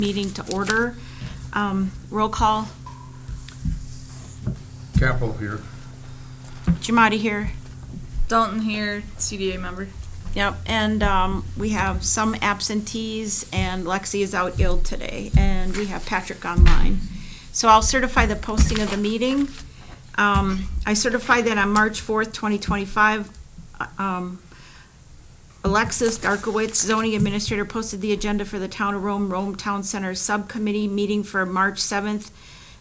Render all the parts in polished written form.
Meeting to order. Roll call. Capel here. Jamadi here. Dalton here, CDA member. Yep, and we have some absentees, and Lexi is out ill today, and we have Patrick online. So I'll certify the posting of the meeting. I certify that on March 4th, 2025, Alexis Darkowitz, zoning administrator, posted the agenda for the Town of Rome Town Center Subcommittee meeting for March 7th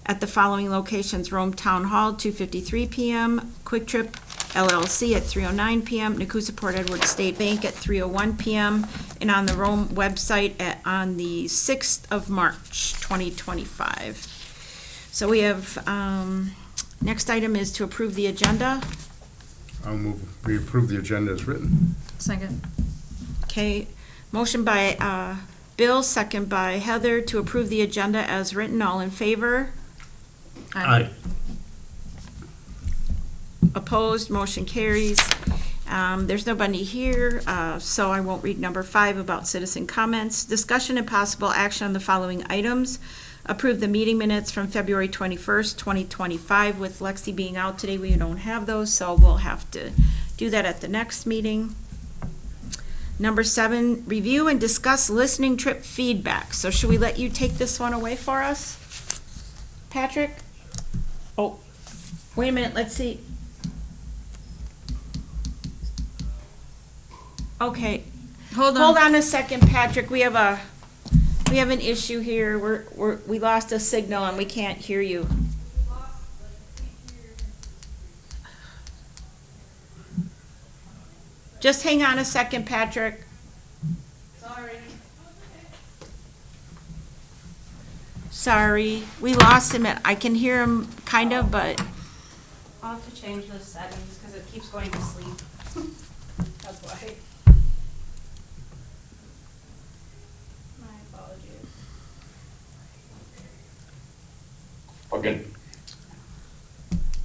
at the following locations: Rome Town Hall, 2:53 p.m., Quick Trip LLC at 3:09 p.m., Nakusa Port Edward State Bank at 3:01 p.m., and on the Rome website on the 6th of March, 2025. So we have, next item is to approve the agenda. I'll move, we approve the agenda as written. Second. Okay, motion by Bill, second by Heather to approve the agenda as written. All in favor? Aye. Opposed? Motion carries. There's nobody here, so I won't read number 5 about citizen comments. Discussion and possible action on the following items. Approve the meeting minutes from February 21st, 2025. With Lexi being out today, we don't have those, so we'll have to do that at the next meeting. Number 7, review and discuss listening trip feedback. So should we let you take this one away for us, Patrick? Oh, wait a minute, let's see. Okay, Hold on. hold on a second, Patrick. We have an issue here. We lost a signal and we can't hear you. Just hang on a second, Patrick. Sorry, we lost him. I can hear him kind of, but I'll have to change the settings because it keeps going to sleep. That's why. My apologies. All good.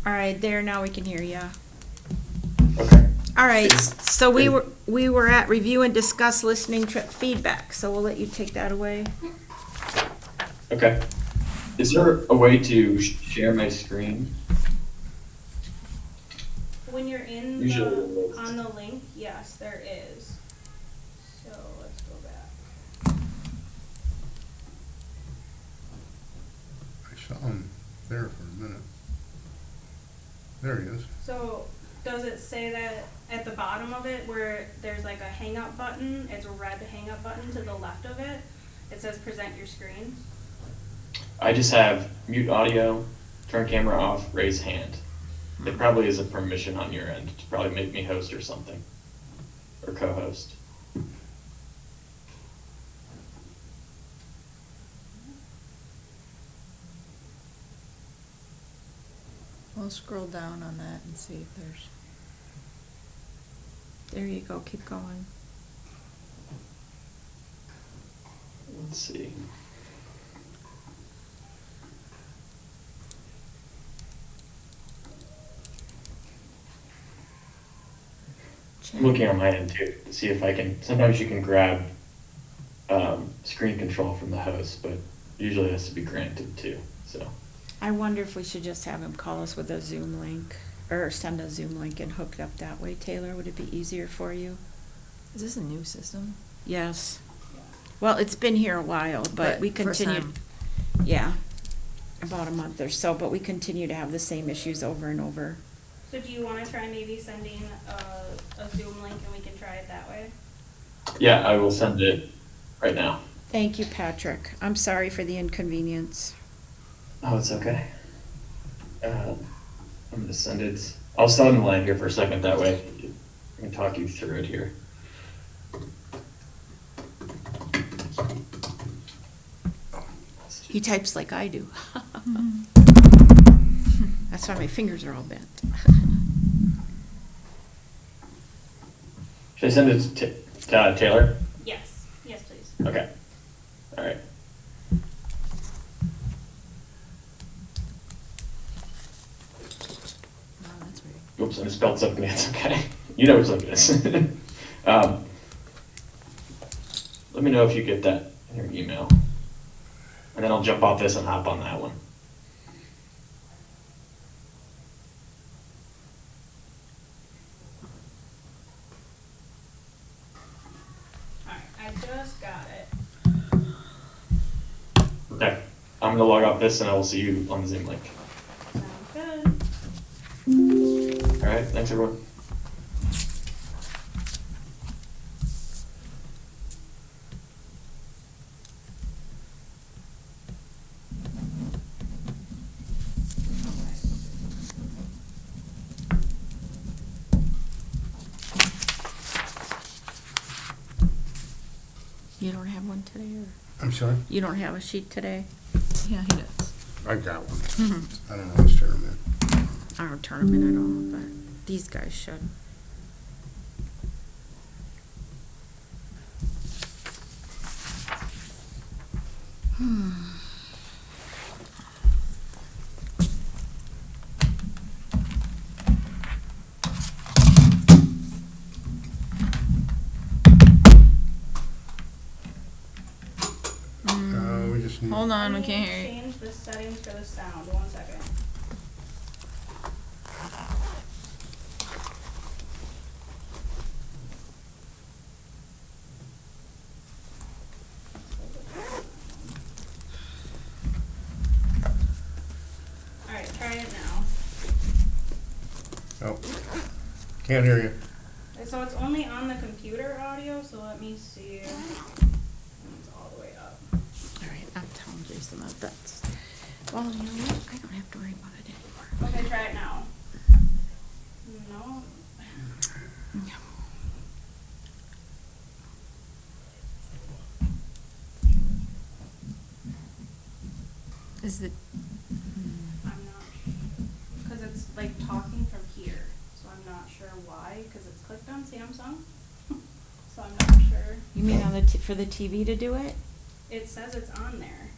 all right, there, now we can hear you. Okay. All right, so we were at review and discuss listening trip feedback, so we'll let you take that away. Okay. Is there a way to share my screen? When you're in Usually on the link, yes, there is. So let's go back. I saw him there for a minute. There he is. So does it say that at the bottom of it where there's like a hang up button? It's a red hang up button to the left of it. It says present your screen. I just have mute audio, turn camera off, raise hand. It probably is a permission on your end to probably make me host or something, or co-host. We'll scroll down on that and see if there's. There you go, keep going. Let's see. I'm looking on my end too to see if I can. Sometimes you can grab screen control from the host, but usually it has to be granted too. So I wonder if we should just have him call us with a Zoom link, or send a Zoom link and hook it up that way. Taylor, would it be easier for you? Is this a new system? Yes. Well, it's been here a while, but we first continue. time. Yeah, about a month or so, but we continue to have the same issues over and over. So do you want to try maybe sending a Zoom link and we can try it that way? yeah, I will send it right now. Thank you, Patrick. I'm sorry for the inconvenience. Oh, it's okay. I'm gonna send it. I'll stay on the line here for a second. That way, I can talk you through it here. He types like I do. That's why my fingers are all bent. Should I send it to Taylor? Yes. Yes, please. Okay. All right. Oh, that's weird. Oops, I misspelled something. It's okay. You know which link it is. Let me know if you get that in your email. And then I'll jump off this and hop on that one. Alright, I just got it. Okay. I'm gonna log off this and I will see you on the Zoom link. Sounds good. All right, thanks everyone. You don't have one today, or I'm sorry? you don't have a sheet today? Yeah, he does. I got one. Mm-hmm. I don't know which tournament. I don't turn them in at all, but these guys should. We just need. Hold on, we Let me can't hear you. change the settings for the sound, 1 second. Alright, try it now. Oh, can't hear you. So it's only on the computer audio, so let me see. It's all the way up. All right, I'm telling Jason that's, well, you know what? I don't have to worry about it anymore. Okay, try it now. No. Is it? I'm not, because it's like talking from here, so I'm not sure why, because it's clicked on Samsung, so I'm not sure. You mean on the, for the TV to do it? It says it's on there.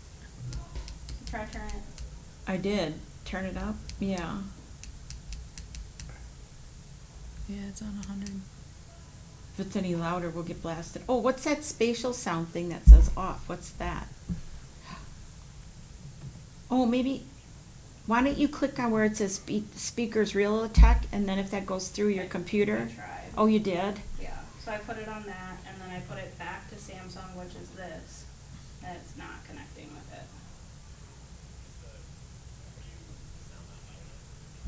Try turn it. I did. Turn it up? Yeah. Yeah, it's on 100. If it's any louder, we'll get blasted. Oh, what's that spatial sound thing that says off? What's that? Oh, maybe, why don't you click on where it says speakers real tech, and then if that goes through your computer? I tried. Oh, you did? Yeah, so I put it on that, and then I put it back to Samsung, which is this, and it's not connecting with it.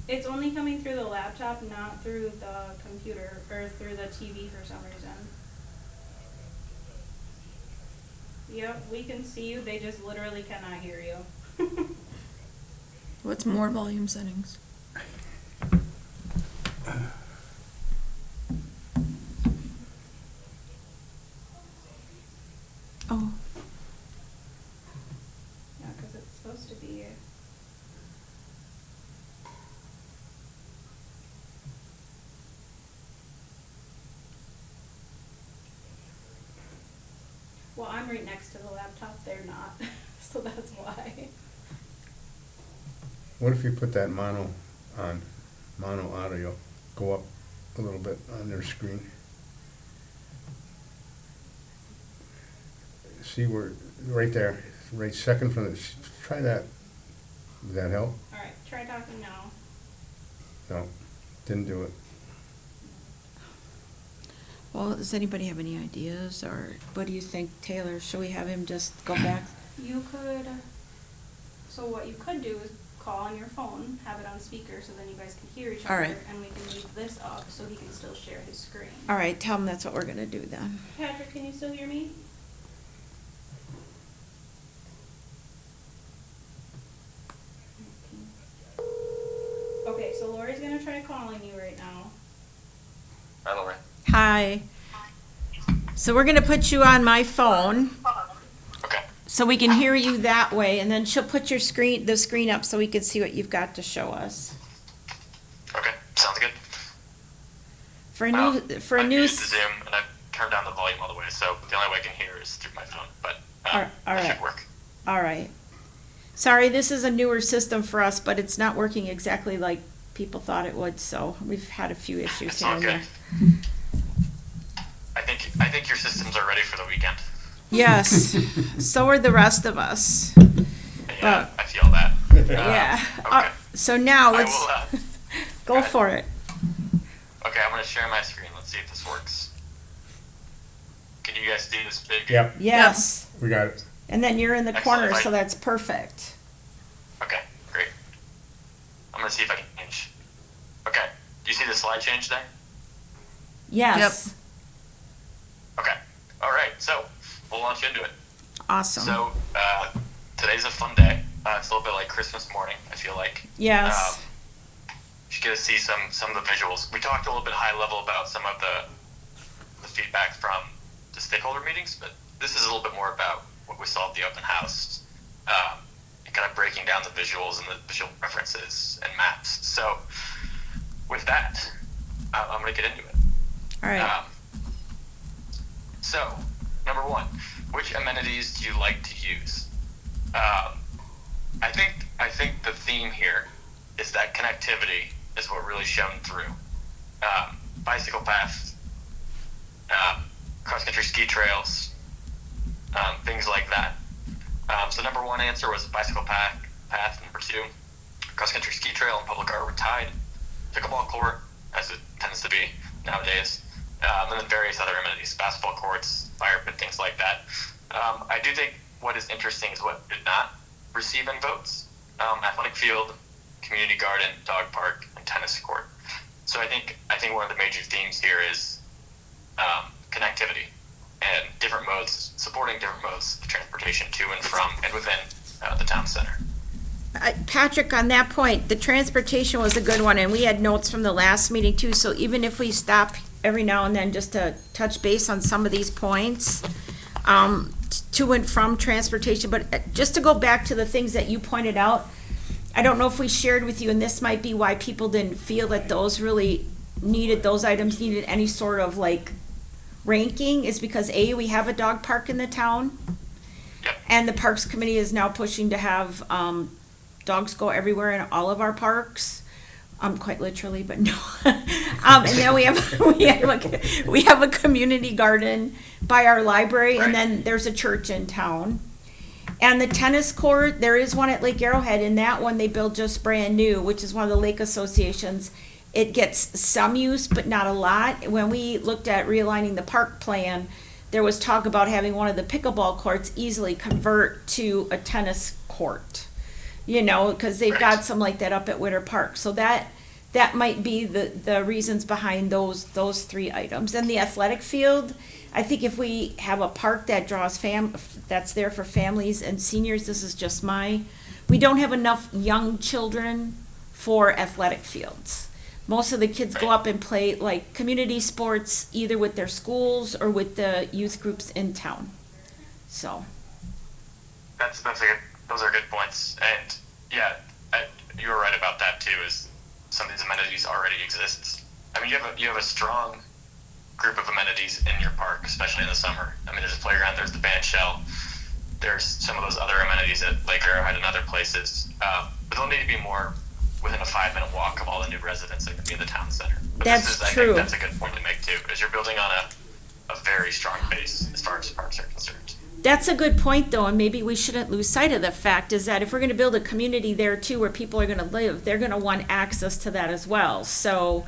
It's only coming through the laptop, not through the computer, or through the TV for some reason. Yep, we can see you, they just literally cannot hear you. What's more volume settings? Oh, Yeah, because it's supposed to be. Well, I'm right next to the laptop, they're not, so that's why. What if you put that mono on, mono audio, go up a little bit on their screen? See where, right there, right second from the, try that. Does that help? Alright, try talking now. No, didn't do it. well, does anybody have any ideas, or what do you think, Taylor? Should we have him just go back? You could, so what you could do is call on your phone, have it on speaker, so then you guys can hear each other. Alright. And we can leave this up so he can still share his screen. All right, tell him that's what we're gonna do then. Patrick, can you still hear me? Okay, so Lori's gonna try calling you right now. Hi, Lori. Hi. So we're gonna put you on my phone, Okay. so we can hear you that way, and then she'll put your screen, the screen up, so we can see what you've got to show us. Okay. Sounds good. For a new, for a I've new. used the Zoom and I've turned down the volume all the way, so the only way I can hear is through my phone. But All that right. should work. All right. Sorry, this is a newer system for us, but it's not working exactly like people thought it would, so we've had a few issues It's here all and good. there. I think your systems are ready for the weekend. Yes, so are the rest of us. Yeah, I feel that. Yeah. Okay. So now I let's will, go go ahead. for it. okay, I'm gonna share my screen. Let's see if this works. Can you guys see this big? Yep, Yes. we got it. And then you're in the Excellent. corner, If I- so that's perfect. Okay, great. I'm gonna see if I can change. Okay, do you see the slide change there? Yes. Okay, all right, so we'll launch into it. Awesome. So, today's a fun day. It's a little bit like Christmas morning, I feel like. Yes. You get to see some of the visuals. We talked a little bit high level about some of the feedback from the stakeholder meetings, but this is a little bit more about what we saw at the open house, and kind of breaking down the visuals and the visual references and maps. So, with that, I'm going to get into it. All right. So, number one, which amenities do you like to use? I think the theme here is that connectivity is what really shone through. Bicycle paths, cross-country ski trails, things like that. So number one answer was bicycle path. Number two, cross-country ski trail and public art were tied. Pickleball court, as it tends to be nowadays. And then various other amenities, basketball courts, fire pit, things like that. I do think what is interesting is what did not receive in votes. Athletic field, community garden, dog park, and tennis court. So I think one of the major themes here is connectivity and different modes, supporting different modes of transportation to and from and within the town center. Patrick, on that point, the transportation was a good one, and we had notes from the last meeting too, so even if we stop every now and then just to touch base on some of these points, to and from transportation, but just to go back to the things that you pointed out, I don't know if we shared with you, and this might be why people didn't feel that those items needed any sort of like ranking, is because we have a dog park in the town, Yep. and the Parks Committee is now pushing to have dogs go everywhere in all of our parks. Quite literally, but no. And then we have a community garden by our library, and then there's a church in town. And the tennis court, there is one at Lake Arrowhead, and that one they built just brand new, which is one of the lake associations. It gets some use, but not a lot. When we looked at realigning the park plan, there was talk about having one of the pickleball courts easily convert to a tennis court. Because they've got some like that up at Witter Park. So that might be the reasons behind those three items. And the athletic field, I think if we have a park that draws that's there for families and seniors, this is just we don't have enough young children for athletic fields. Most of the kids go up and play like community sports, either with their schools or with the youth groups in town. So. Those are good points, and yeah, you were right about that too. Is some of these amenities already exist? I mean, you have a strong group of amenities in your park, especially in the summer. I mean, there's a playground, there's the band shell, there's some of those other amenities at Lake Arrowhead and other places. But there'll need to be more within a 5-minute walk of all the new residents that are going to be in the town center. But That's true. I think that's a good point to make too, because you're building on a very strong base as far as parks are concerned. That's a good point, though, and maybe we shouldn't lose sight of the fact is that if we're going to build a community there too, where people are going to live, they're going to want access to that as well. So,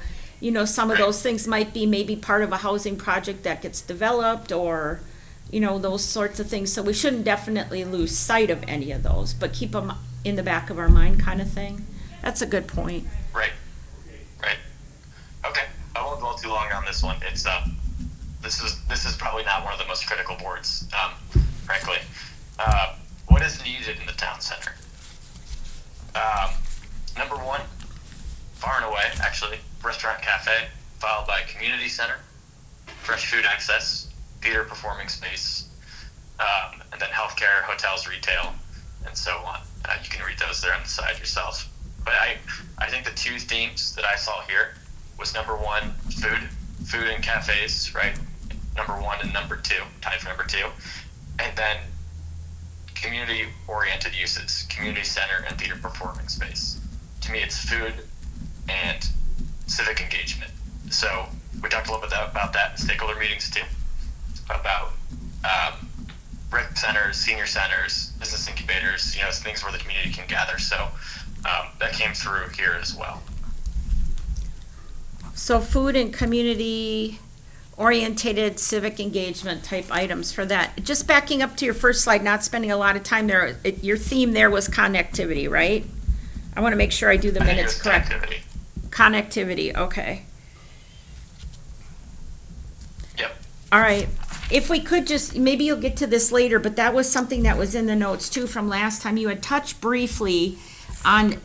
some of those things might be maybe part of a housing project that gets developed, or, those sorts of things. So we shouldn't definitely lose sight of any of those, but keep them in the back of our mind, kind of thing. That's a good point. Right. Okay, I won't dwell too long on this one. It's this is probably not one of the most critical boards, frankly. What is needed in the town center? Number one, far and away, actually, restaurant cafe, followed by community center, fresh food access, theater performing space, and then healthcare, hotels, retail, and so on. You can read those there on the side yourself. But I think the two themes that I saw here was number one, food and cafes, right? Number one and number two, tied for number two. And then community-oriented uses, community center and theater performing space. To me, it's food and civic engagement. So we talked a little bit about that in stakeholder meetings too, about rec centers, senior centers, business incubators, you know, it's things where the community can gather. So that came through here as well. So food and community orientated civic engagement type items for that. Just backing up to your first slide, not spending a lot of time there, your theme there was connectivity, right? I want to make sure I do the I think it minutes was correct. connectivity. Connectivity, okay. Yep. All right. If we could just, maybe you'll get to this later, but that was something that was in the notes too from last time. You had touched briefly on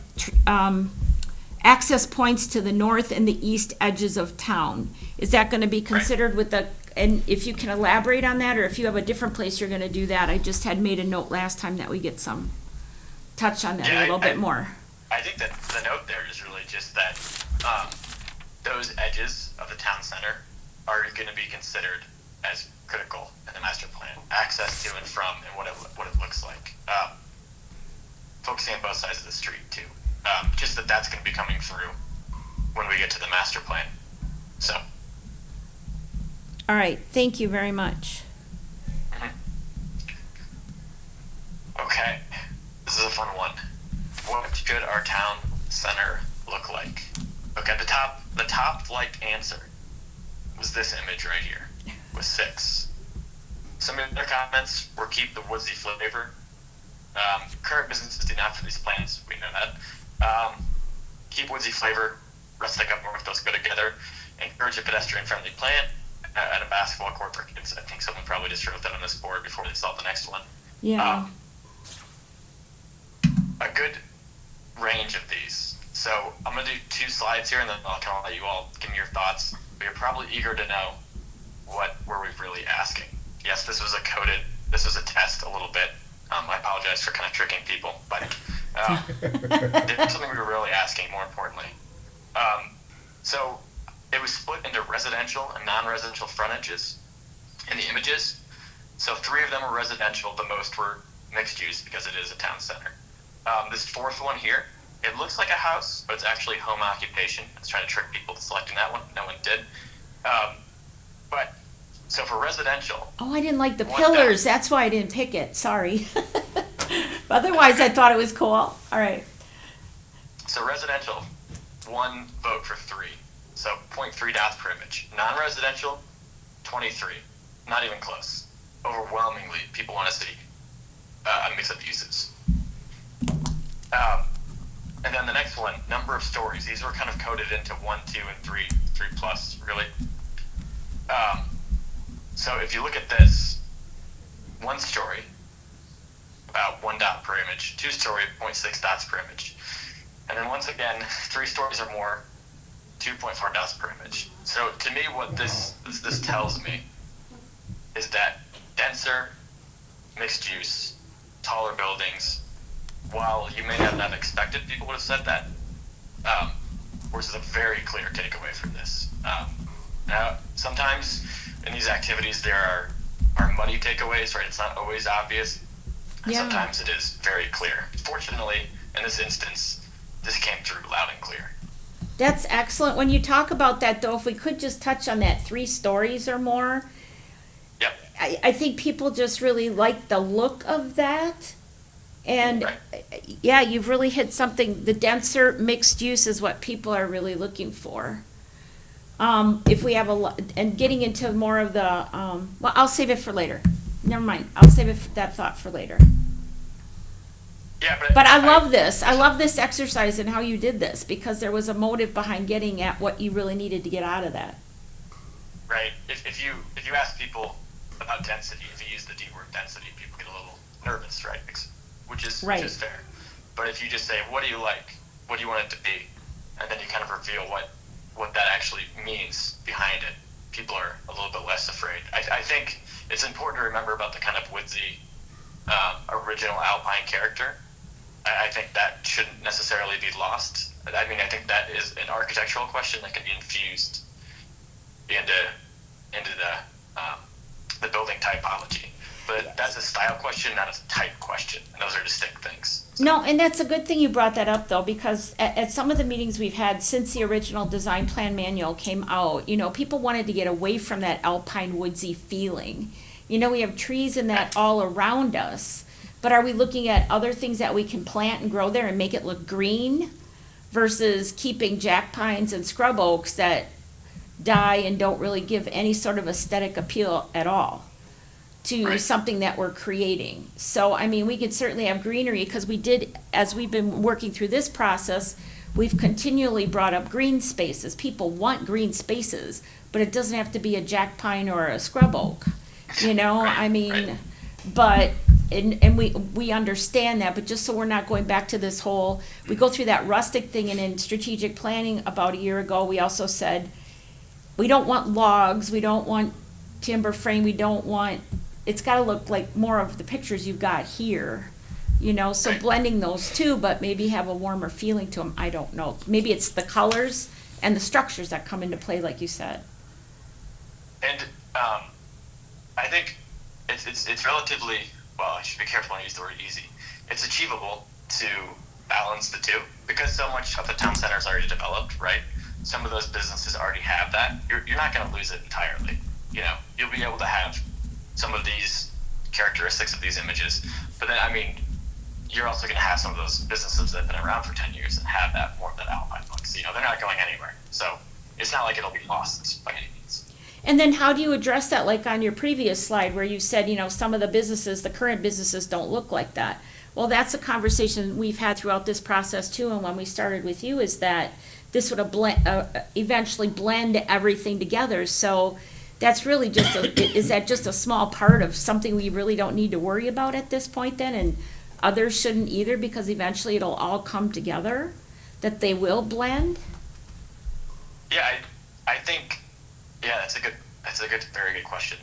access points to the north and the east edges of town. Is that going to be considered with the, and if you can elaborate on that, or if you have a different place you're going to do that? I just had made a note last time that we get some touch on that a little bit more. I think that the note there is really just that those edges of the town center are going to be considered as critical in the master plan. Access to and from and what it looks like. Focusing on both sides of the street too. Just that's going to be coming through when we get to the master plan. So. All right, thank you very much. Okay, this is a fun one. What should our town center look like? Okay, the top liked answer was this image right here with 6. Some of their comments were keep the woodsy flavor. Current businesses do not for these plans, we know that. Keep woodsy flavor, rustic up north, those go together. Encourage a pedestrian-friendly plan and a basketball court for kids. I think someone probably just wrote that on this board before they saw the next one. Yeah. A good range of these. So I'm going to do 2 slides here, and then I'll kind of let you all give me your thoughts. But you're probably eager to know what were we really asking. Yes, this was a test a little bit. I apologize for kind of tricking people, but there's something we were really asking, more importantly. So it was split into residential and non-residential frontages in the images. So 3 of them were residential, the most were mixed use because it is a town center. This 4th one here, it looks like a house, but it's actually home occupation. I was trying to trick people to selecting that one. No one did. But so for residential. Oh, I didn't like the one pillars. down. That's why I didn't pick it. Sorry. Otherwise, I thought it was cool. All right. So residential, 1 vote for 3. So 0.3 dots per image. Non-residential, 23. Not even close. Overwhelmingly, people want to see a mix of uses. And then the next one, number of stories. These were kind of coded into 1, 2, and 3 plus, really. So if you look at this, 1 story, about 1 dot per image. 2 story, 0.6 dots per image. And then once again, 3 stories or more, 2.4 dots per image. So to me, what this tells me is that denser, mixed use, taller buildings, while you may not have expected people would have said that, was a very clear takeaway from this. Now, sometimes in these activities there are muddy takeaways, right? It's not always obvious. And Yeah. sometimes it is very clear. Fortunately, in this instance, this came through loud and clear. That's excellent. When you talk about that, though, if we could just touch on that 3 stories or more, Yep. I think people just really like the look of that. And Right. yeah, you've really hit something. The denser mixed use is what people are really looking for. If we have and getting into more of the, well, I'll save it for later. Never mind. I'll save that thought for later. Yeah, But I love this. I love this exercise and how you did this, because there was a motive behind getting at what you really needed to get out of that. Right. If you ask people about density, if you use the D word density, people get a little nervous, right? Which is fair. But if you just say, what do you like? What do you want it to be? And then you kind of reveal what that actually means behind it, people are a little bit less afraid. I think it's important to remember about the kind of woodsy original Alpine character. I think that shouldn't necessarily be lost. I mean, I think that is an architectural question that can be infused into the building typology. But that's a style question, not a type question. And those are distinct things. So. No, and that's a good thing you brought that up, though, because at some of the meetings we've had since the original design plan manual came out, people wanted to get away from that alpine woodsy feeling. You know, we have trees and that all around us, but are we looking at other things that we can plant and grow there and make it look green versus keeping jack pines and scrub oaks that die and don't really give any sort of aesthetic appeal at all to Right. something that we're creating? So, I mean, we could certainly have greenery, because we did, as we've been working through this process, we've continually brought up green spaces. People want green spaces, but it doesn't have to be a jack pine or a scrub oak, you know? Right, I mean, right. but, and we understand that, but just so we're not going back to this whole, we go through that rustic thing, and in strategic planning about a year ago, we also said, we don't want logs, we don't want timber frame, we don't want, it's gotta look like more of the pictures you've got here, you know, so Right. blending those two, but maybe have a warmer feeling to them, I don't know. Maybe it's the colors and the structures that come into play, like you said. And I think it's relatively, well, I should be careful when I use the word easy. It's achievable to balance the two, because so much of the town center is already developed, right? Some of those businesses already have that. You're not going to lose it entirely. You know, you'll be able to have some of these characteristics of these images, but then, I mean, you're also going to have some of those businesses that have been around for 10 years and have that more of that Alpine look. So, you know, they're not going anywhere. So it's not like it'll be lost by any means. And then how do you address that, like on your previous slide where you said, you know, some of the businesses, the current businesses don't look like that? Well, that's a conversation we've had throughout this process too, and when we started with you, is that this would eventually blend everything together. So that's really just is that just a small part of something we really don't need to worry about at this point then, and others shouldn't either, because eventually it'll all come together, that they will blend? Yeah, I think, yeah, that's a very good question.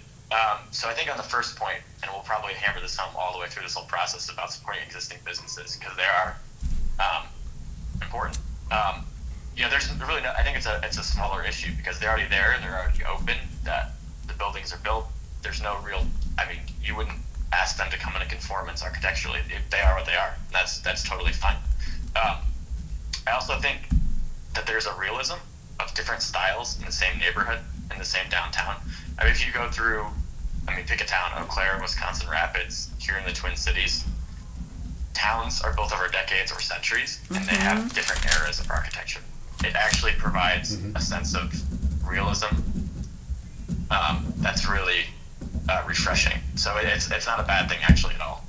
So I think on the first point, and we'll probably hammer this home all the way through this whole process about supporting existing businesses, because they are important. You know, there's really no, I think it's a smaller issue, because they're already there, they're already open, that the buildings are built. There's no real, I mean, you wouldn't ask them to come into conformance architecturally. They are what they are. That's totally fine. I also think that there's a realism of different styles in the same neighborhood, in the same downtown. I mean, if you go through, I mean, pick a town, Eau Claire, Wisconsin Rapids, here in the Twin Cities, towns are built over decades or centuries, and they have different eras of architecture. It actually provides a sense of realism that's really refreshing. So it's not a bad thing actually at all.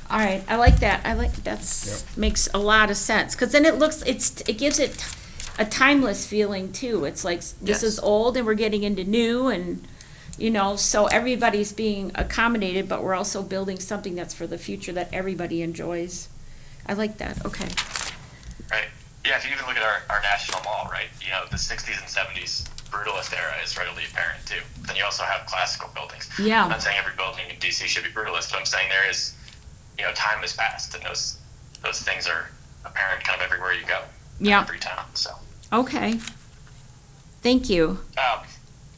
All right, I like that. That's makes a lot of sense, because then it gives it a timeless feeling too. It's like this is old and we're getting into new, and you know, so everybody's being accommodated, but we're also building something that's for the future that everybody enjoys. I like that. Okay. Right. Yeah, if you even look at our national mall, right? You know, the 60s and 70s brutalist era is readily apparent too. But then you also have classical buildings. Yeah. I'm not saying every building in DC should be brutalist, but I'm saying there is, you know, time has passed, and those things are apparent kind of everywhere you go. Yeah. Every town. So. Okay. Thank you.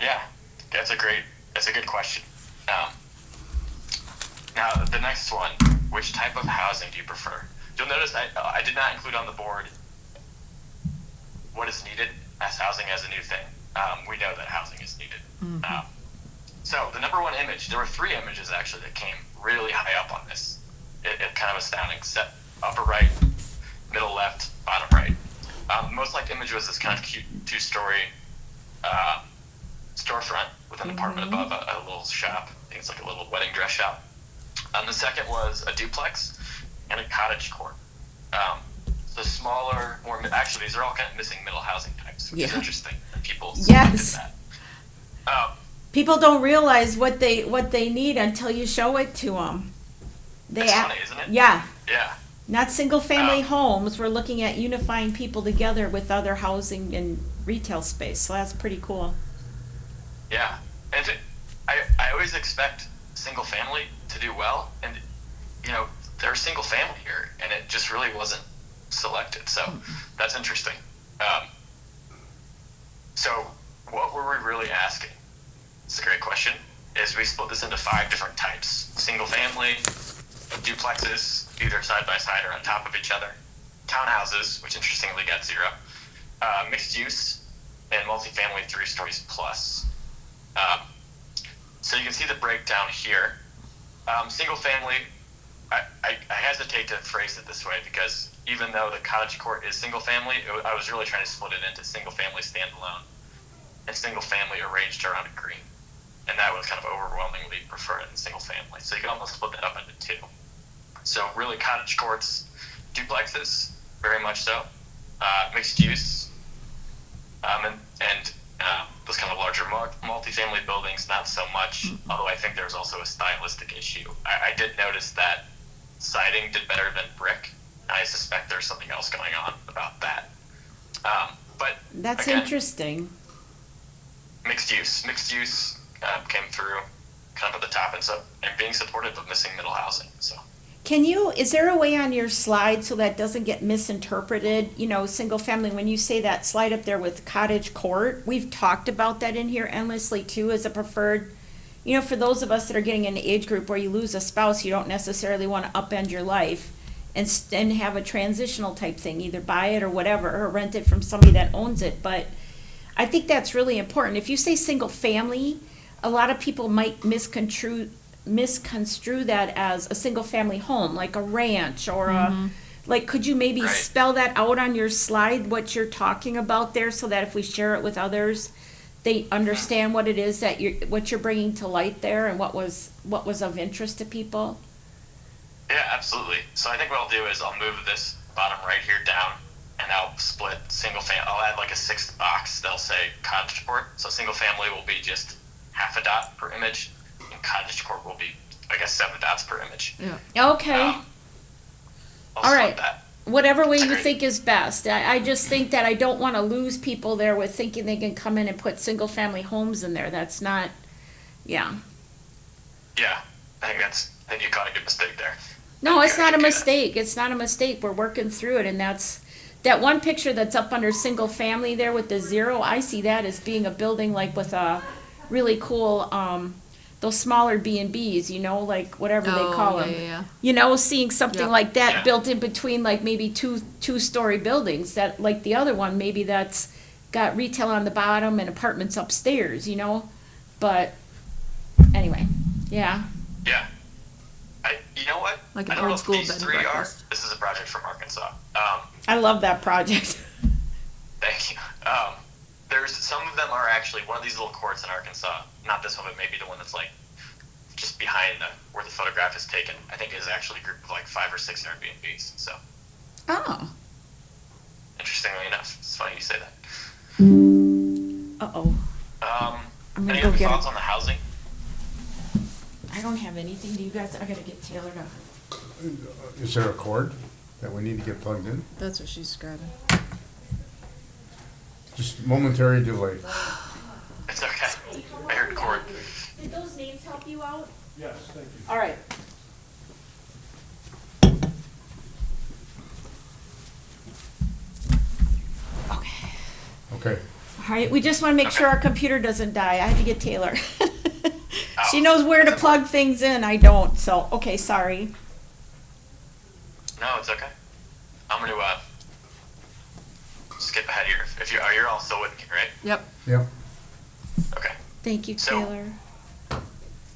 Yeah, that's a good question. Now the next one, which type of housing do you prefer? You'll notice I did not include on the board what is needed as housing as a new thing. We know that housing is needed. So the number one image, there were 3 images actually that came really high up on this. It kind of astounding. Set upper right, middle left, bottom right. Most liked image was this kind of cute 2-story storefront with an apartment above a little shop. I think it's like a little wedding dress shop. The second was a duplex and a cottage court. So smaller, more, actually these are all kind of missing middle housing types, which is interesting. And people Yes. selected that. People don't realize what they need until you show it to them. It's funny, isn't it? Yeah. Yeah. Not single-family homes. We're looking at unifying people together with other housing and retail space. So that's pretty cool. Yeah, and I always expect single family to do well, and you know there's single family here, and it just really wasn't selected. So that's interesting. So what were we really asking? It's a great question. Is we split this into 5 different types: single family, duplexes, either side by side or on top of each other, townhouses, which interestingly got 0, mixed use, and multifamily 3 stories plus. So you can see the breakdown here. Single family, I hesitate to phrase it this way because even though the cottage court is single family, I was really trying to split it into single family standalone and single family arranged around a green. And that was kind of overwhelmingly preferred in single family. So you can almost split that up into two. So really cottage courts, duplexes, very much so. Mixed use, and those kind of larger multifamily buildings, not so much, although I think there's also a stylistic issue. I did notice that siding did better than brick. I suspect there's something else going on about that. But That's again, interesting. Mixed use came through kind of at the top and being supportive of missing middle housing. So Is there a way on your slide so that doesn't get misinterpreted? You know, single family, when you say that slide up there with cottage court, we've talked about that in here endlessly too as a preferred, you know, for those of us that are getting in the age group where you lose a spouse, you don't necessarily want to upend your life and have a transitional type thing, either buy it or whatever, or rent it from somebody that owns it. But I think that's really important. If you say single family, a lot of people might misconstrue that as a single family home, like a ranch or like, could you maybe Right. spell that out on your slide, what you're talking about there, so that if we share it with others, they understand what it is that what you're bringing to light there and what was of interest to people? yeah, absolutely. So I think what I'll do is I'll move this bottom right here down, and I'll split single family. I'll add like a sixth box. They'll say cottage court. So single family will be just half a dot per image, and cottage court will be, I guess, 7 dots per image. Yeah. Okay. I'll All split right. that. Whatever way you Agreed. think is best. I just think that I don't want to lose people there with thinking they can come in and put single family homes in there. That's not, yeah. Yeah, I think you caught a good mistake there. No, it's Yeah, not a I get it. mistake. It's not a mistake. We're working through it, and that's that one picture that's up under single family there with the 0. I see that as being a building like with a really cool those smaller B&Bs, you know, like whatever they call them. Yeah. You know, seeing something Yep. like that Yeah. built in between like maybe two-story buildings that like the other one, maybe that's got retail on the bottom and apartments upstairs, you know? But anyway, yeah. Yeah. You know what? Like I an don't know old if school these bed and three breakfast. This is a project from Arkansas. I love that project. Thank you. There's some of them are actually one of these little courts in Arkansas. Not this one, but maybe the one that's like just behind where the photograph is taken. I think is actually a group of like 5 or 6 Airbnbs. So Oh. interestingly enough, it's funny you say that. Uh-oh. I'm gonna Any go other get thoughts it. on the housing? I don't have anything. Do you guys? I gotta get Taylor to. Is there a cord that we need to get plugged in? That's what she's grabbing. Just momentary delay. It's okay. I heard court. Did those names help you out? Yes, thank you. All right. Okay. Okay. All right. We just want to make sure our computer doesn't die. I have to get Taylor. She Oh, knows where to that's plug things in. I don't. So okay. Sorry. No, it's okay. I'm gonna skip ahead here. If you're all still with me, right? Yep. Yep. Okay. Thank you, So- Taylor.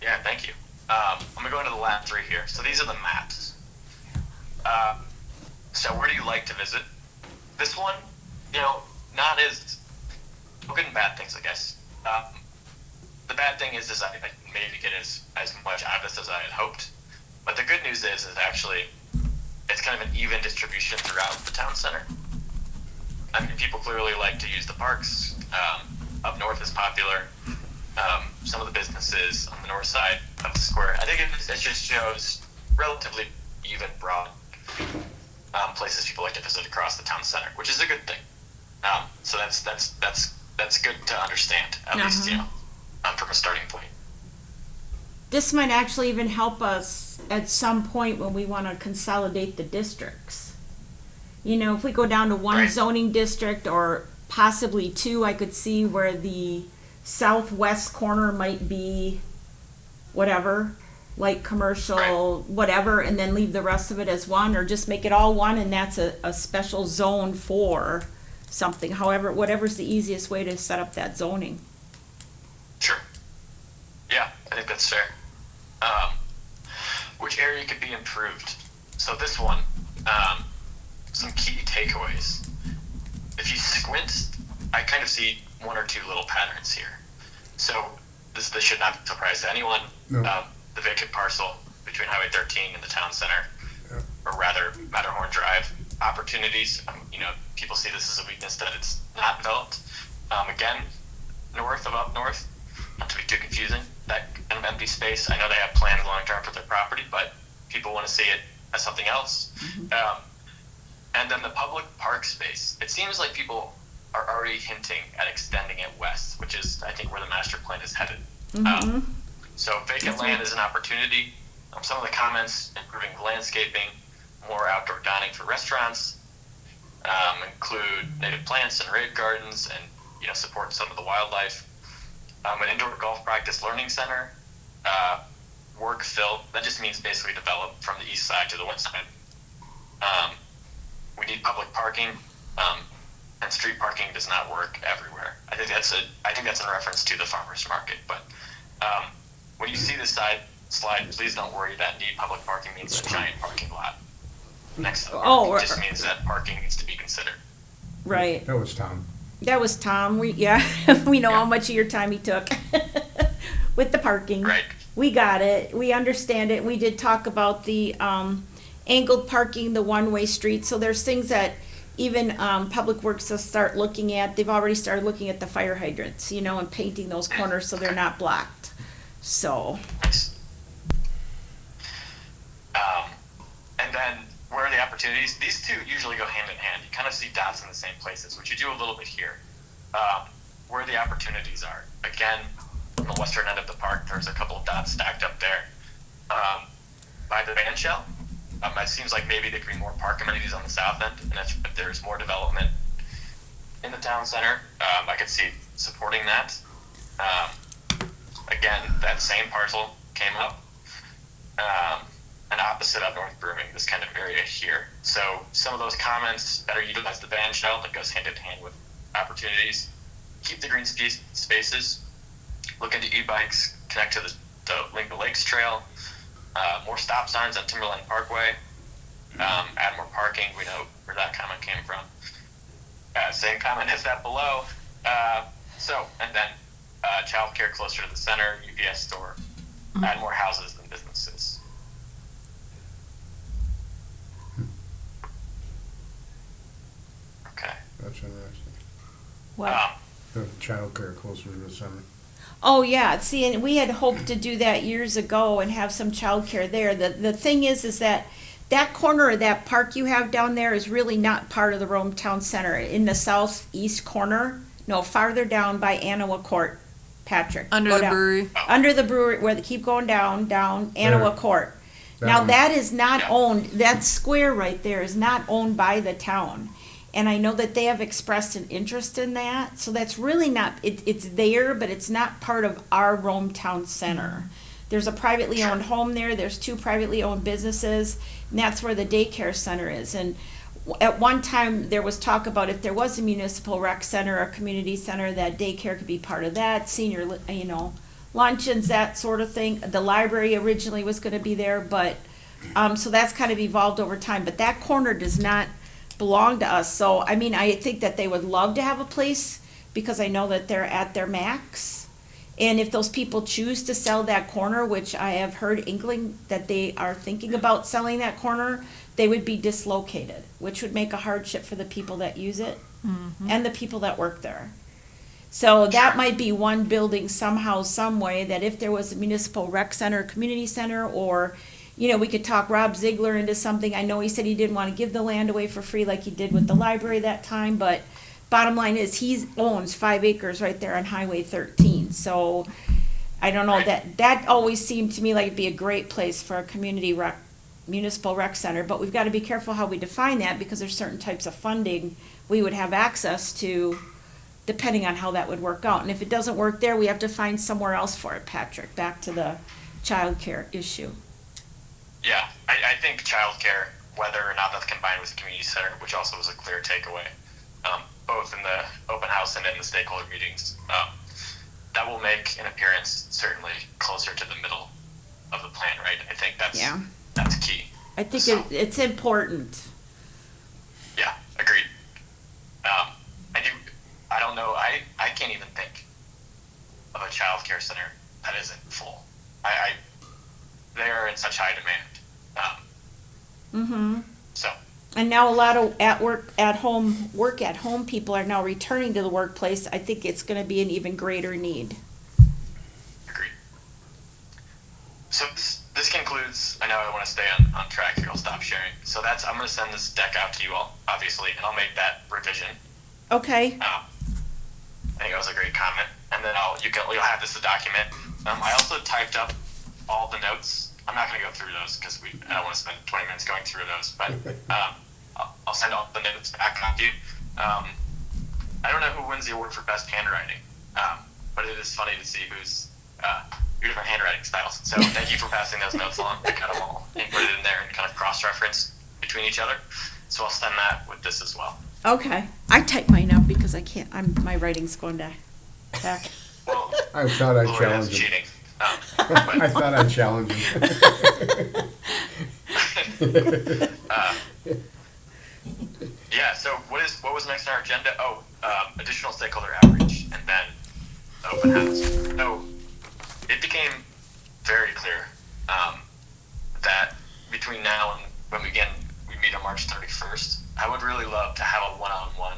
Yeah, thank you. I'm gonna go into the last 3 here. So these are the maps. So where do you like to visit? This one, you know, not as good and bad things, I guess. The bad thing is I maybe get as much out of this as I had hoped. But the good news is actually it's kind of an even distribution throughout the town center. I mean, people clearly like to use the parks. Up north is popular. Some of the businesses on the north side of the square. I think it just shows relatively even, broad places people like to visit across the town center, which is a good thing. So that's good to understand, at least, you know, from a starting point. This might actually even help us at some point when we want to consolidate the districts. You know, if we go down to one Right. zoning district or possibly 2, I could see where the southwest corner might be whatever, like commercial, whatever, and then leave the rest of it as one, or just make it all one and that's a special zone for something. However, whatever's the easiest way to set up that zoning. Sure. Yeah, I think that's fair. Which area could be improved? So this one, some key takeaways. If you squint, I kind of see one or two little patterns here. So this should not surprise to anyone. No. The vacant parcel between Highway 13 and the town center, Yeah. or rather Matterhorn Drive opportunities. People see this as a weakness that it's not developed. Again, north of up north, not to be too confusing, that kind of empty space. I know they have plans long term for their property, but people want to see it as something else. And then the public park space. It seems like people are already hinting at extending it west, which is, I think, where the master plan is headed. So vacant land is an opportunity. Some of the comments: improving landscaping, more outdoor dining for restaurants, include native plants and raid gardens, and support some of the wildlife. An indoor golf practice learning center, work fill. That just means basically develop from the east side to the west side. We need public parking, and street parking does not work everywhere. I think that's in reference to the farmers market. But when you see this slide, please don't worry that need public parking means a giant parking lot next to the park. It just means that parking needs to be considered. Right. That was Tom. That was Tom. We know how much of your time he took with the parking. Right. We got it. We understand it. We did talk about the angled parking, the one-way street. So there's things that even Public Works will start looking at. They've already started looking at the fire hydrants, and painting those corners so they're not blocked. So. Nice. And then where are the opportunities? These two usually go hand in hand. You kind of see dots in the same places, which you do a little bit here. Where the opportunities are. Again, on the western end of the park, there's a couple of dots stacked up there. By the band shell, it seems like maybe there could be more park amenities on the south end, and if there's more development in the town center, I could see supporting that. Again, that same parcel came up, and opposite up North Brooming, this kind of area here. So some of those comments better utilize the band shell that goes hand in hand with opportunities. Keep the green spaces. Look into e-bikes. Connect to the Lincoln Lakes Trail. More stop signs on Timberline Parkway. Add more parking. We know where that comment came from. Same comment as that below. And then childcare closer to the center, UPS store. Add more houses than businesses. Okay. That's interesting. What? The childcare closer to the center. Oh, yeah. See, and we had hoped to do that years ago and have some childcare there. The thing is that corner of that park you have down there is really not part of the Rome Town Center. In the southeast corner, no, farther down by Anawa Court, Patrick. Under Go the down. brewery. Under the brewery, where they keep going down, Anawa Court. Now, one. that is not Yeah. owned, that square right there is not owned by the town. And I know that they have expressed an interest in that, so that's really not, it's there, but it's not part of our Rome Town Center. There's a privately owned home there, there's 2 privately owned businesses, and that's where the daycare center is. And at one time, there was talk about if there was a municipal rec center or community center, that daycare could be part of that, senior, luncheons, that sort of thing. The library originally was gonna be there, but, so that's kind of evolved over time, but that corner does not belong to us. So, I think that they would love to have a place because I know that they're at their max. And if those people choose to sell that corner, which I have heard inkling that they are thinking about selling that corner, they would be dislocated, which would make a hardship for the people that use it and the people that work there. So that might be one building somehow, some way, that if there was a municipal rec center, community center, or we could talk Rob Ziegler into something. I know he said he didn't want to give the land away for free like he did with the library that time, but bottom line is he owns 5 acres right there on Highway 13. So I don't know, that always seemed to me like it'd be a great place for a municipal rec center, but we've got to be careful how we define that because there's certain types of funding we would have access to depending on how that would work out. And if it doesn't work there, we have to find somewhere else for it, Patrick, back to the childcare issue. Yeah, I think childcare, whether or not that's combined with the community center, which also was a clear takeaway, both in the open house and in the stakeholder meetings, that will make an appearance certainly closer to the middle of the plan, right? I think Yeah. that's key. I think So- it's important. Yeah, agreed. I don't know, I can't even think of a childcare center that isn't full. They are in such high demand. Mm-hmm. So, And now a lot of work at home people are now returning to the workplace. I think it's gonna be an even greater need. agreed. So this concludes, I know I want to stay on track here, I'll stop sharing. So I'm going to send this deck out to you all, obviously, and I'll make that revision. Okay, I think that was a great comment. And then you'll have this as a document. I also typed up all the notes. I'm not going to go through those because I don't want to spend 20 minutes going through those, but I'll send all the notes back on to you. I don't know who wins the award for best handwriting, but it is funny to see who's different handwriting styles. So thank you for passing those notes along. I got them all and put it in there and kind of cross-reference between each other. So I'll send that with this as well. okay. I type mine up because I can't, my writing's going to heck. Well, I thought I'd Lord, that's challenge him. cheating. I thought I'd challenge him. Yeah, so what was next on our agenda? Oh, additional stakeholder outreach and then open house. So it became very clear that between now and when we meet on March 31st, I would really love to have a one-on-one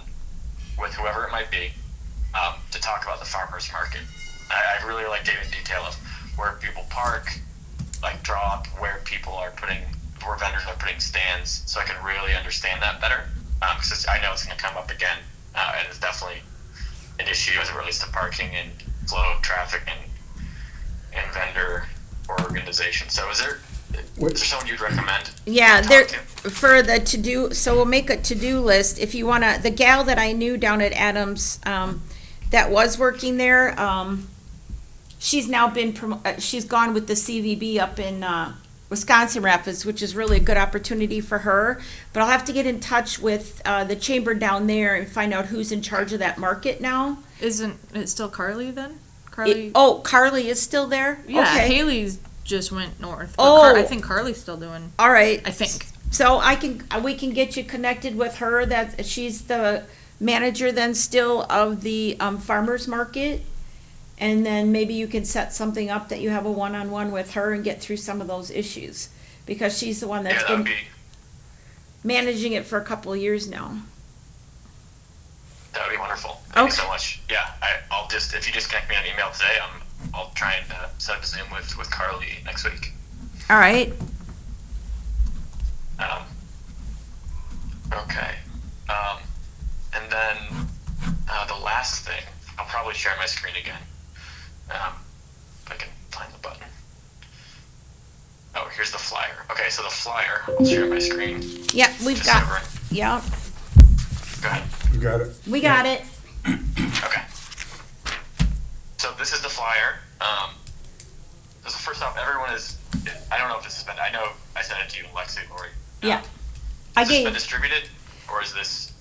with whoever it might be to talk about the farmers market. I really like getting detail of where people park, like draw up where vendors are putting stands, so I can really understand that better. Because I know it's going to come up again, and it's definitely an issue as it relates to parking and flow of traffic and vendor organization. So is there someone you'd recommend? Yeah, to there, talk to? for the to-do, so we'll make a to-do list. If you wanna, the gal that I knew down at Adams, that was working there, she's now been, she's gone with the CVB up in, Wisconsin Rapids, which is really a good opportunity for her. But I'll have to get in touch with, the chamber down there and find out who's in charge of that market now. Isn't it still Carly then? Carly? Carly is still there? Yeah, Okay. Haley's just went north. But Oh. I think Carly's still doing, All right. I think. So we can get you connected with her, that she's the manager then still of the farmer's market. And then maybe you can set something up that you have a one-on-one with her and get through some of those issues. Because she's the one Yeah, that's that would been be managing it for a couple of years now. wonderful. Thank you Okay. so much. Yeah, I'll just, if you just connect me on email today, I'll try and set up a Zoom with Carly next week. All right. Okay. And then the last thing, I'll probably share my screen again. If I can find the button. Oh, here's the flyer. Okay, so the flyer, I'll share my screen. Yep, we've Just got, over. yeah, Go ahead. You got it? we got it. Okay. So this is the flyer. So first off, everyone is, I don't know if this has been, I know I sent it to you, Lexi, Lori. Yeah. I Has this been gave, distributed, or is this?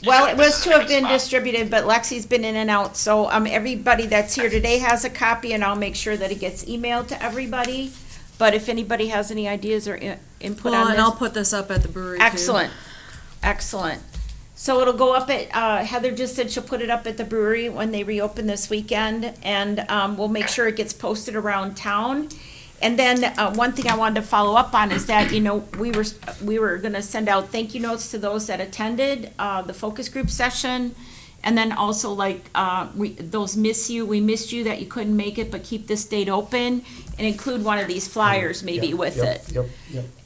well, you it feel like was this to is a have good been spot? distributed, but Lexi's been in and out. So, everybody that's here today has a copy and I'll make sure that it gets emailed to everybody. But if anybody has any ideas or input Well, on and I'll this. put this up at the brewery too. Excellent, excellent. So it'll go up at, Heather just said she'll put it up at the brewery when they reopen this weekend. And, we'll make sure it gets posted around town. And then, one thing I wanted to follow up on is that, we were gonna send out thank you notes to those that attended, the focus group session. And then also we missed you that you couldn't make it, but keep this date open and include one of these flyers maybe with it. Yep.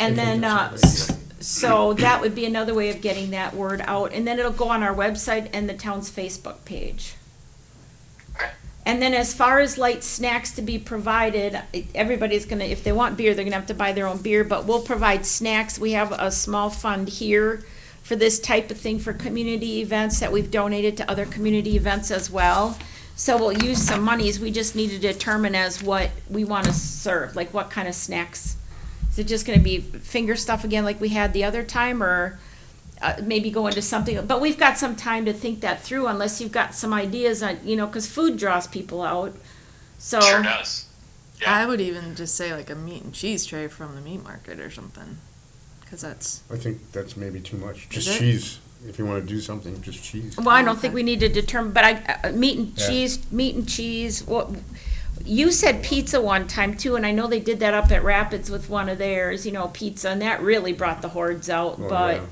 And I think then, that's a great idea. so that would be another way of getting that word out. And then it'll go on our website and the town's Facebook page. Okay. And then as far as light snacks to be provided, everybody's gonna, if they want beer, they're gonna have to buy their own beer, but we'll provide snacks. We have a small fund here for this type of thing for community events that we've donated to other community events as well. So we'll use some monies, we just need to determine as what we wanna serve, like what kind of snacks. Is it just gonna be finger stuff again like we had the other time, or, maybe go into something, but we've got some time to think that through unless you've got some ideas on, because food draws people out. So. Sure does. Yeah. I would even just say like a meat and cheese tray from the meat market or something, because that's, I think that's maybe too much. Just it? cheese. If you want to do something, just cheese. Well, I don't think Okay. we need to determine, but meat and Yeah. cheese, you said pizza one time too, and I know they did that up at Rapids with one of theirs, pizza, and that really brought the hordes out, Oh, but,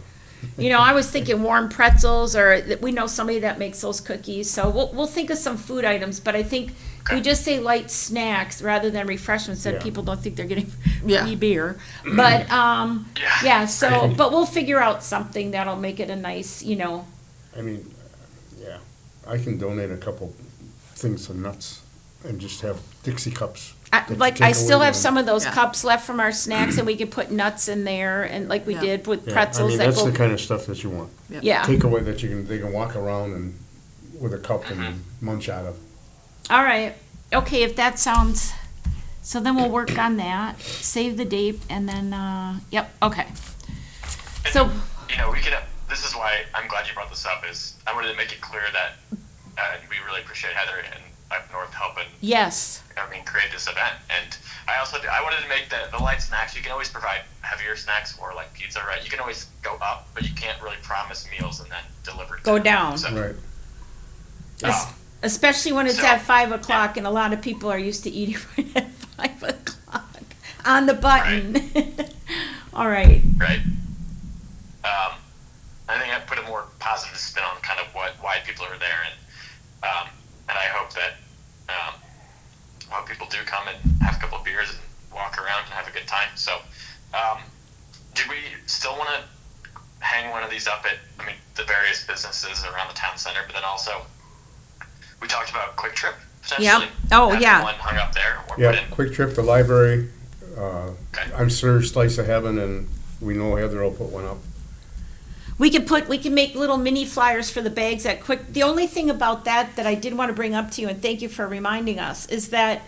yeah. I was thinking warm pretzels, or we know somebody that makes those cookies, so we'll think of some food items, but I think we just say light snacks rather than refreshments, so Yeah. people don't think they're getting Yeah. free beer. But, yeah, so, Right. but we'll figure out something that'll make it a nice, I mean, yeah, I can donate a couple things of nuts and just have Dixie cups. that you take I still away have to some them. of those Yeah. cups left from our snacks, and we can put nuts in there, and like we Yeah. did with Yeah, pretzels I mean, that that's go. the kind of stuff that you want. Yeah, Take away that they can walk around and with a cup and munch out of. all right, okay, if that sounds, so then we'll work on that, save the date, and then, yep, okay. And, So, we could. This is why I'm glad you brought this up. Is I wanted to make it clear that we really appreciate Heather and up north helping. yes, Create this event. And I wanted to make the light snacks. You can always provide heavier snacks or like pizza, right? You can always go up, but you can't really promise meals and then deliver. Go down. So, Right. especially when it's So- at 5 o'clock, and a lot of people are used to eating right at 5 o'clock, on the button. All right, right. I think I put a more positive spin on kind of why people are there, and I hope that people do come and have a couple of beers and walk around and have a good time. So, do we still want to hang one of these up at the various businesses around the town center? But then also, we talked about Quick Trip potentially. Yep. Oh, having yeah. one hung up there or put Yeah, in. quick trip to library. Okay. I'm sure Slice of Heaven, and we know Heather will put one up. we can make little mini flyers for the bags at Quick. The only thing about that I did want to bring up to you, and thank you for reminding us, is that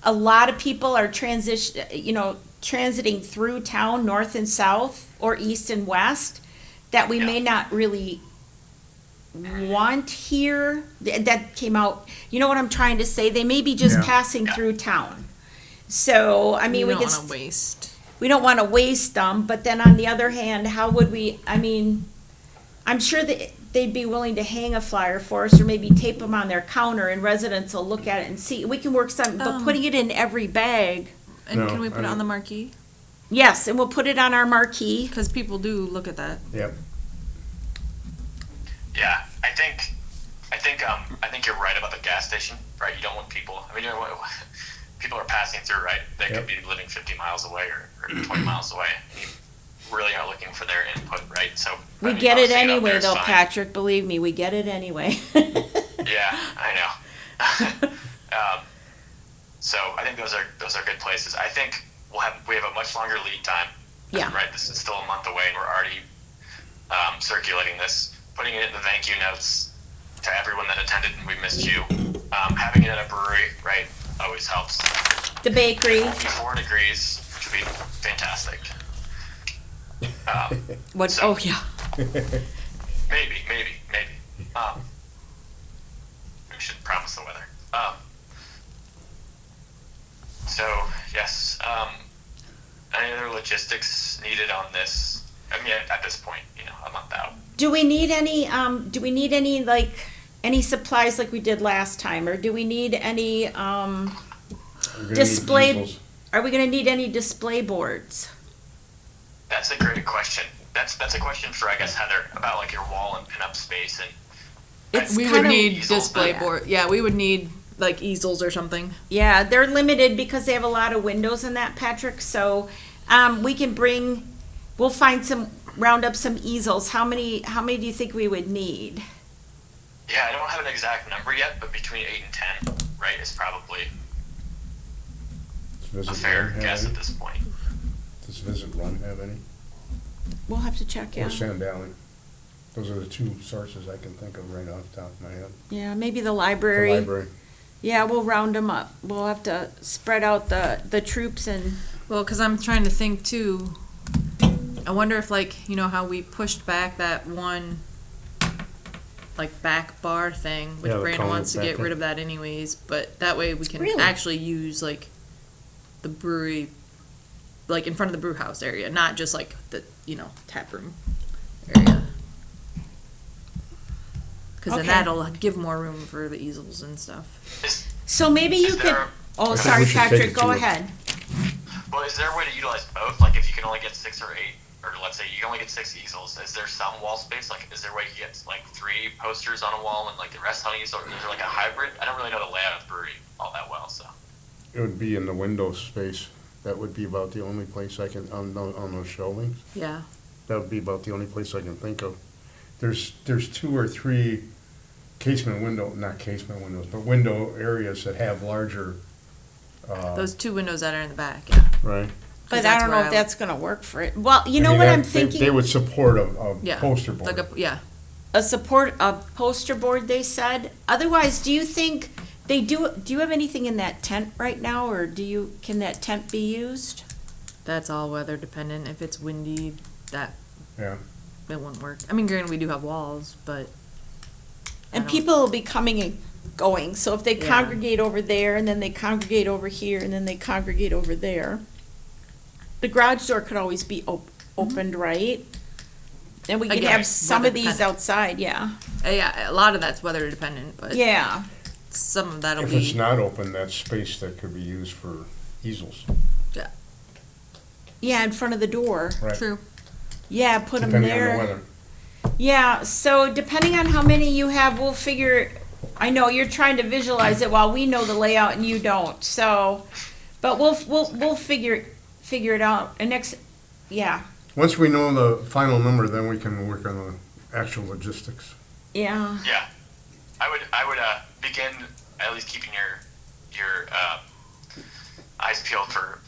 a lot of people are transiting through town, north and south, or east and west, that we may not really want here. That came out, you know what I'm trying to say? They may be just Yeah. passing through town. So, I mean, we we don't could. wanna waste. We don't want to waste them, but then on the other hand, how would we, I'm sure that they'd be willing to hang a flyer for us, or maybe tape them on their counter, and residents will look at it and see. We can work something, but putting it in every bag, And No, can we put it I- on the marquee? yes, and we'll put it on our marquee. Because people do look at that. Yep. Yeah, I think you're right about the gas station, right? You don't want people. People are passing through, right? They Yep. could be living 50 miles away or 20 miles away. And you really are looking for their input, right? So We get it posting up anyway, there is though, fine. Patrick, believe me, we get it anyway. Yeah, I know. So I think those are good places. I think we have a much longer lead time. Yeah. Right. This is still a month away, and we're already circulating this, putting it in the thank you notes to everyone that attended and we missed you. Having it at a brewery, right, always helps. The bakery, It won't be 4 degrees, which would be fantastic. what, So- oh, yeah. Maybe. We should promise the weather. So yes. Any other logistics needed on this? At this point, a month out. Do we need any, like, any supplies like we did last time, or do we need any, We're gonna need display, easels. are we gonna need any display boards? That's a great question. That's a question for, I guess, Heather, about like your wall and pinup space and. It's We would kinda- need easels, display but- board. Yeah, we would need like easels or something. Yeah, they're limited because they have a lot of windows in that, Patrick, so, we'll round up some easels. How many do you think we would need? Yeah, I don't have an exact number yet, but between 8 and 10, right, is probably Does a Visit fair Run have guess any? at this point. Does Visit Run have any? We'll have to check, yeah. Or Sand Valley? Those are the two sources I can think of right off the top of my head. Yeah, maybe the The library. library. Yeah, we'll round them up. We'll have to spread out the troops and, Well, because I'm trying to think too. I wonder if like, you know how we pushed back that one, like back bar thing, which Yeah, the Brandon cone wants to back get there. rid of that anyways, but that way we can Really? actually use like the brewery, like in front of the brew house area, not just like the, you know, tap room area. Cause then Okay. that'll give more room for the easels and stuff. Is, So maybe you is could, there, oh, I think sorry, we should take Patrick, it go to a- ahead. well, is there a way to utilize both? Like, if you can only get 6 or 8, or let's say you can only get 6 easels, is there some wall space? Like, is there a way you get like 3 posters on a wall and like the rest on easel? Or is there like a hybrid? I don't really know the layout of the brewery all that well, so. It would be in the window space. That would be about the only place I can, on those shelvings. Yeah. That would be about the only place I can think of. There's 2 or 3 not casement windows, but window areas that have larger, Those 2 windows that are in the back, yeah. right? But I that's don't know where if I- that's gonna work for it. Well, you I know mean, what that- I'm they- thinking? They would support a Yeah. poster board. Like a, yeah. A poster board, they said. Otherwise, do you think do you have anything in that tent right now, or can that tent be used? That's all weather dependent. If it's windy, that Yeah. it won't work. I mean, granted, we do have walls, but And don't- people will be coming and going, so if they Yeah. congregate over there, and then they congregate over here, and then they congregate over there. The garage door could always be opened, right? And we could Again, have some weather of these dependent. outside, yeah. yeah, a lot of that's weather dependent. But Yeah, some of that'll If be it's not open, that's space that could be used for easels, yeah, yeah, in front of the door. right? true. Yeah, put them Depending on there. the weather. Yeah, so depending on how many you have, we'll figure, I know you're trying to visualize it while we know the layout and you don't, so, but we'll figure it out, and yeah, Once we know the final number, then we can work on the actual logistics. yeah. Yeah, I would begin at least keeping your eyes peeled for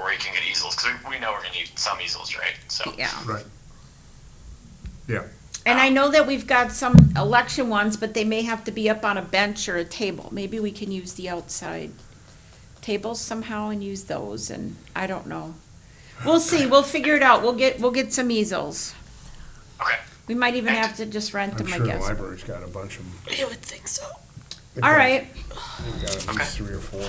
where you can get easels, because we know we're gonna need some easels, right? So Yeah. Right. Yeah. And I know that we've got some election ones, but they may have to be up on a bench or a table. Maybe we can use the outside tables somehow and use those, and I don't know. We'll see, we'll figure it out. We'll get some easels. okay, We might even have to just rent I'm them, I sure the guess. library's got a bunch of them. I would think so. All right, They've got at Okay. least 3 or 4.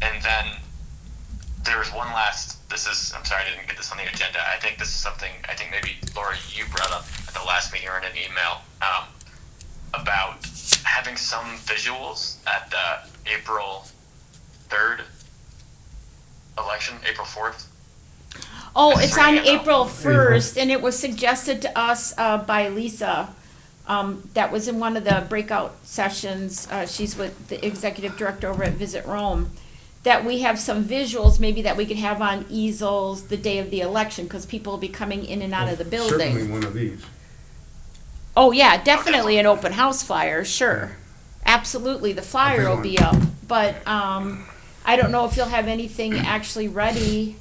and then there was one last. I'm sorry I didn't get this on the agenda. I think this is something I think maybe Laura you brought up at the last meeting or in an email about having some visuals at the April 3rd election, April 4th. oh, This is it's on ringing a bell. April 1st, and it was suggested to us by Lisa. That was in one of the breakout sessions. She's with the executive director over at Visit Rome. That we have some visuals maybe that we could have on easels the day of the election, because people will be coming in and out of the Certainly building. one of these. Oh, yeah, definitely an open house flyer, sure. Absolutely, the flyer will be up, but, I don't know if you'll have anything actually ready.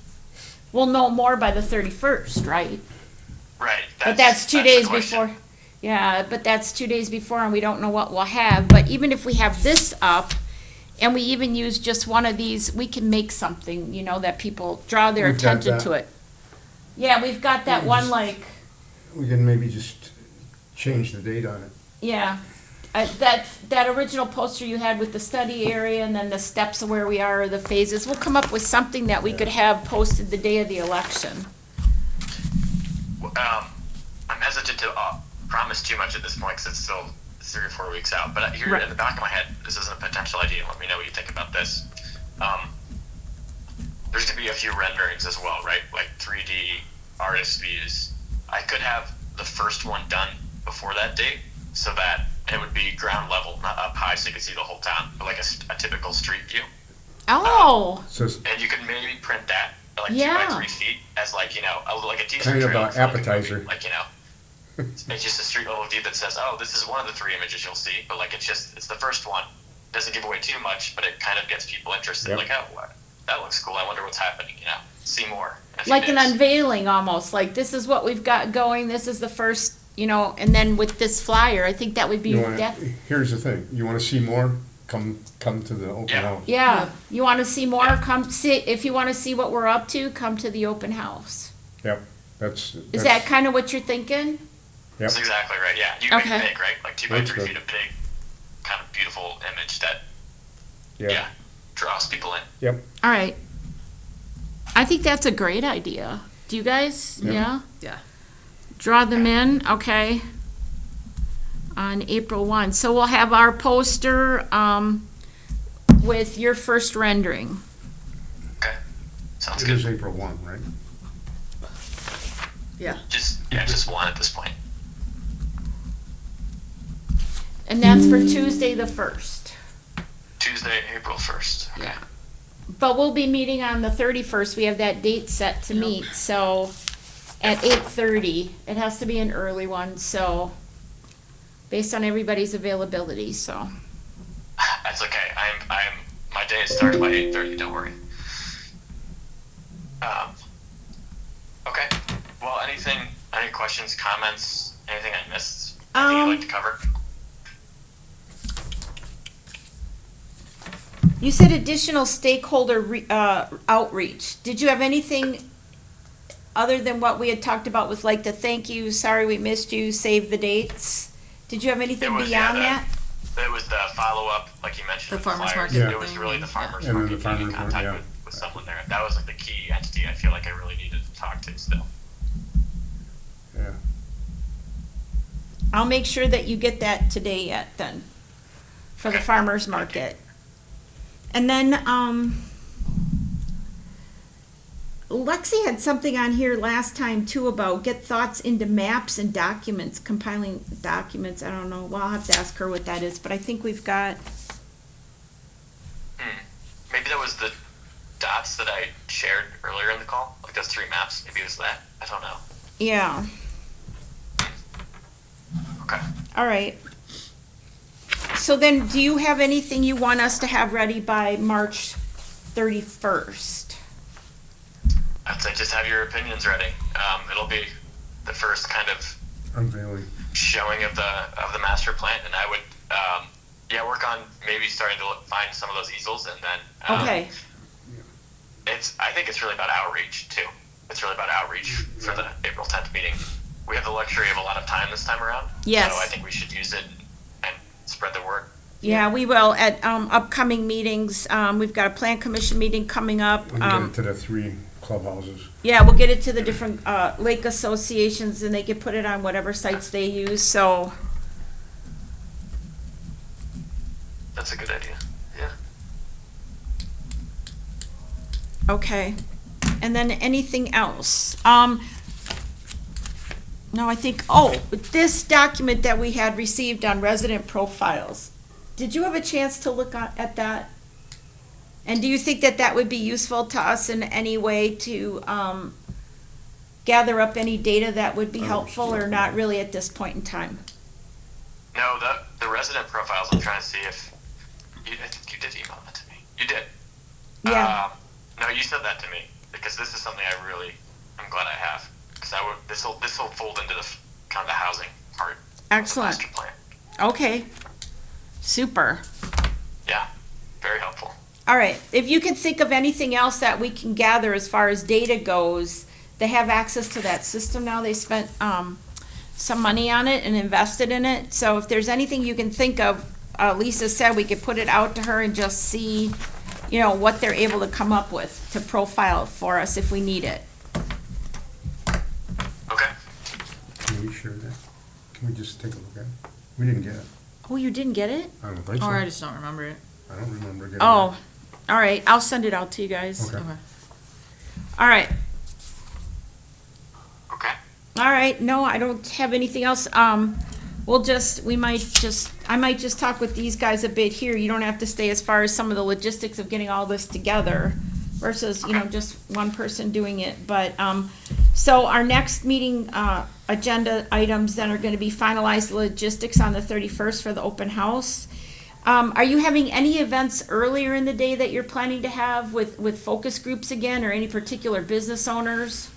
We'll know more by the 31st, right? Right. But that's 2 the days question. before. Yeah, but that's 2 days before, and we don't know what we'll have. But even if we have this up, and we even use just one of these, we can make something, you know, that people draw their We've got attention that. to it. Yeah, we've got that one, like, We can maybe just change the date on it. yeah. That original poster you had with the study area and then the steps of where we are, the phases, we'll come up with something that we could have posted the day of the election. I'm hesitant to promise too much at this point because it's still 3 or 4 weeks out. But here Right. in the back of my head, this is a potential idea. Let me know what you think about this. There's going to be a few renderings as well, right? Like 3D artist views. I could have the first one done before that date so that it would be ground level, not up high so you could see the whole town, but like a typical street view. Oh, Says And you could maybe print that like Yeah. 2 by 3 feet as like, you know, like a decent Kind of trailer a for, like, a appetizer. movie. Like, you know, it's just a street level view that says, oh, this is one of the 3 images you'll see, but like it's the first one. Doesn't give away too much, but it kind of gets people interested. Yep. Like, oh, what? That looks cool. I wonder what's happening, you know? See more. in a few like an days. unveiling almost, like this is what we've got going, this is the first, you know, and then with this flyer, I think that would be, You wanna, here's the thing, you wanna see more, come to the open Yeah. house. Yeah, you wanna see more, come see, if you wanna see what we're up to, come to the open house. Yep, that's. Is that kinda what you're thinking? Yep, That's exactly right. Yeah, you make Okay. it big, right? Like 2 by That's 3 good. feet of big, kind of beautiful image that yeah, draws people in. yep, All right. I think that's a great idea. Do you guys, Yeah. yeah? Yeah. Draw them in, okay. On April 1. So we'll have our poster, with your first rendering. Okay, sounds it good. is April 1, right? Yeah. Just one at this point. And that's for Tuesday the 1st. Tuesday, April 1st. Okay. Yeah. But we'll be meeting on the 31st. We have that date set to meet, so at 8:30. It has to be an early one, so based on everybody's availability, so. That's okay. My day starts by 8:30. Don't worry. Okay. Well, any questions, comments, anything I missed? Anything you'd like to cover? You said additional stakeholder outreach. Did you have anything other than what we had talked about with like the thank you, sorry we missed you, save the dates? Did you have anything It was, beyond yeah, that? It was the follow-up, like you mentioned. The with farmer's flyers. market It was thing, really the yeah. farmer's And then the market, farmer's getting in contact market, yeah. with someone there. That was like the key entity I feel like I really needed to talk to still. Yeah. I'll make sure that you get that today yet then, for the Okay. farmer's market. And then, Lexi had something on here last time too about get thoughts into maps and documents, compiling documents. I don't know. Well, I'll have to ask her what that is, but I think we've got, Maybe that was the dots that I shared earlier in the call, like those 3 maps. Maybe it was that. I don't know. yeah, Okay. all right. So then, do you have anything you want us to have ready by March 31st? I'd say just have your opinions ready. It'll be the first kind of Unveiling. showing of the master plan, and I would work on maybe starting to find some of those easels, and then Okay, I think it's really about outreach too. It's really about outreach for the April 10th meeting. We have the luxury of a lot of time this time around. Yes. So I think we should use it and spread the word. yeah, we will at upcoming meetings. We've got a plan commission meeting coming up. We can get it to the 3 clubhouses. Yeah, we'll get it to the different lake associations, and they can put it on whatever sites they use, so. That's a good idea. Yeah. Okay, and then anything else? No, I think, this document that we had received on resident profiles. Did you have a chance to look at that? And do you think that that would be useful to us in any way to, gather up any data that would be helpful, or not really at this point in time? No, the resident profiles. I'm trying to see if I think you did email that to me. You did. Yeah. No, you said that to me because this is something I'm glad I have, because this will fold into the kind of the housing part. Excellent. Of the master plan. Okay, super. Yeah, very helpful. All right, if you can think of anything else that we can gather as far as data goes, they have access to that system now. They spent some money on it and invested in it. So if there's anything you can think of, Lisa said we could put it out to her and just see, what they're able to come up with to profile for us if we need it. Okay. Can we share that? Can we just take a look at it? We didn't get it. Oh, you didn't get it? I don't think so. Or I just don't remember it. I don't remember getting it. Oh, all right, I'll send it out to you guys. Okay. Okay. All right. Okay. All right, no, I don't have anything else. I might just talk with these guys a bit here. You don't have to stay as far as some of the logistics of getting all this together versus, just one person doing it. But, so our next meeting, agenda items then are gonna be finalized logistics on the 31st for the open house. Are you having any events earlier in the day that you're planning to have with focus groups again, or any particular business owners?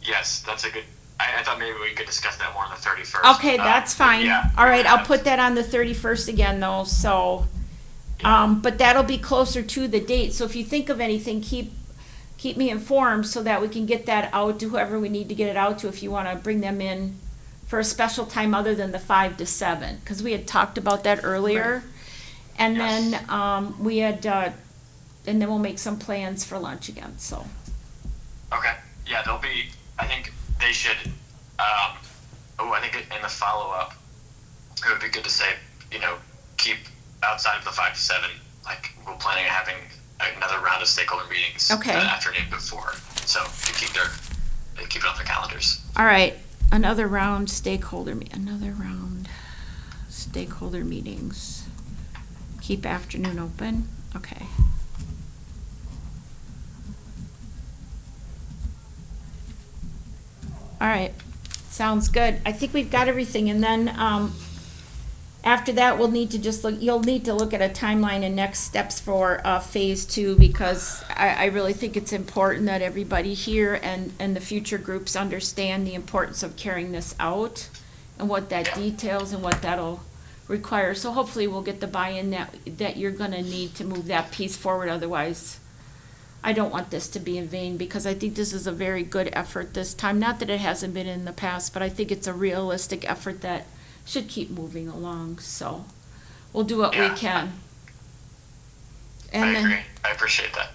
Yes, that's a good I thought maybe we could discuss that more on the 31st. Okay, that's fine. Yeah. All right, I'll put that on the 31st again though, so, but that'll be closer to the date, so if you think of anything, keep me informed so that we can get that out to whoever we need to get it out to if you wanna bring them in for a special time other than the 5 to 7, cause we had talked about that earlier. And Yes. then, we had, and then we'll make some plans for lunch again, so. Okay. Yeah, they'll be. I think they should. I think in the follow-up, it would be good to say, keep outside of the 5 to 7. Like we're planning on having another round of stakeholder meetings Okay. the afternoon before, so to keep it on their calendars. All right, another round stakeholder meetings. Keep afternoon open, okay. All right, sounds good. I think we've got everything, and then, after that, we'll need to you'll need to look at a timeline and next steps for, phase 2, because I really think it's important that everybody here and the future groups understand the importance of carrying this out and what that details and what that'll require. So hopefully we'll get the buy-in that you're gonna need to move that piece forward, otherwise I don't want this to be in vain, because I think this is a very good effort this time. Not that it hasn't been in the past, but I think it's a realistic effort that should keep moving along, so we'll do what we Yeah. can. I And agree. then, I appreciate that.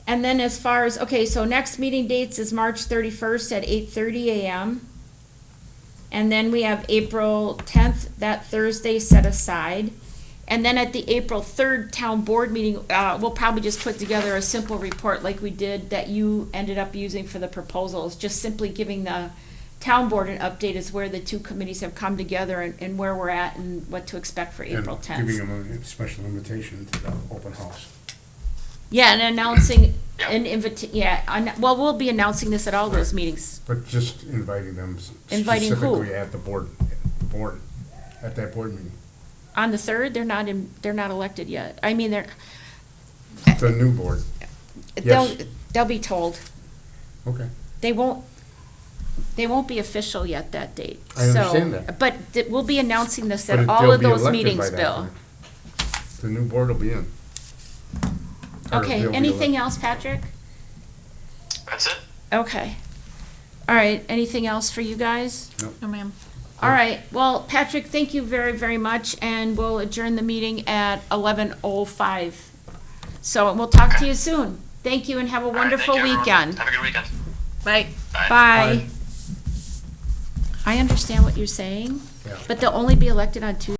and then as far as, okay, so next meeting dates is March 31st at 8:30 a.m. And then we have April 10th, that Thursday set aside. And then at the April 3rd town board meeting, we'll probably just put together a simple report like we did that you ended up using for the proposals, just simply giving the town board an update as where the two committees have come together and where we're at and what to expect for April And 10th. giving them a special invitation to the open house. Yeah, and announcing Yeah. well, we'll be announcing this at all those meetings. But just inviting them Inviting who? specifically at the board, at that board meeting. On the 3rd, they're not elected yet. I mean, The new board. they'll be told. Okay. They won't be official yet that date. I understand So, that. but we'll be announcing this But at all they'll of be those elected meetings, by that Bill. time. The new board will be in. Or Okay, they'll be anything elected. else, Patrick? That's it. Okay. All right, anything else for you guys? No, ma'am. All right, well, Patrick, thank you very, very much, and we'll adjourn the meeting at 11:05. So we'll talk to you soon. Thank you and have a All right, thank wonderful you, everyone. weekend. Have a good weekend. Bye. Bye. Bye. I understand what you're saying, Yeah. but they'll only be elected on Tuesday.